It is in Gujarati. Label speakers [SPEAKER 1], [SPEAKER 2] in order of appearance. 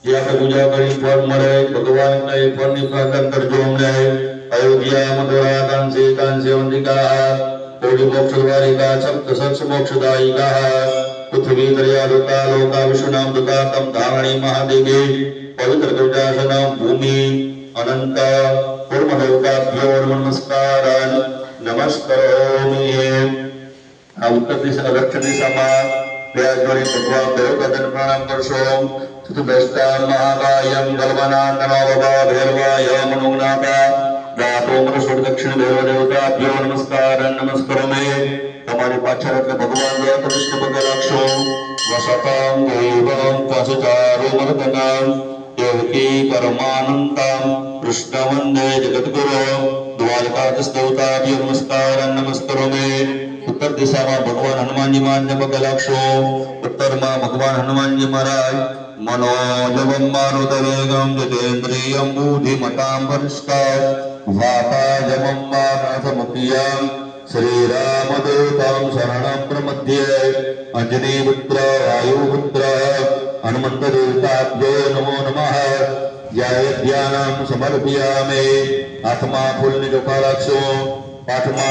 [SPEAKER 1] જે આપણે પૂજા કરી ફળ મળે ભગવાનના એ ફળની પ્રાર્થના કરજો અમને અયોધ્યા મથુરા કાંસી કાંસી વંદિકા કોડી મોક્ષ દ્વારિકા સપ્ત સક્ષ મોક્ષદાયિકા પૃથ્વી દર્યાદુકા લોકા વિષ્ણુનામ દુકા તમ ધારણી મહાદેવી પવિત્ર કવચાસનમ ભૂમિ અનંત પૂર્ણલોકાભ્યો નમસ્કારાન નમસ્કરોમિ આ ઉત્તર દિશા દક્ષિણ દિશામાં બે જોડી ભગવાન દેવતાને પ્રણામ કરશો ચતુર્દષ્ટા મહાકાયમ ગલવનાંદનો ભવા ભૈરવાય મનોનાથા દાતોમર સુર દક્ષિણ ભૈરવ દેવતાભ્યો નમસ્કારાન નમસ્કરોમિ તમારી પાછળ એટલે ભગવાન કૃષ્ણ પગ લક્ષો વસતામ દેવમ પસચારુમર્દનામ દેવકી પરમાનંદમ કૃષ્ણ વંદે જગદ્ગુરો દ્વારકાધીશ દેવતાભ્યો નમસ્કારાન નમસ્કરોમિ उत्तर दिशा में भगवान हनुमान जी महाराज पग लक्षो उत्तर में भगवान हनुमान जी महाराज मनोजवम मारुतवेगम जितेन्द्रियम बुद्धिमतां वरिष्ठं वाताजमं मानसमुख्यं श्रीरामदूतं शरणं प्रपद्ये अंजनीपुत्र वायुपुत्र हनुमन्तदेवताभ्यो नमो नमः जय ध्यानं समर्पयामि आत्मा फूल निजोखा लक्षो पाठमांग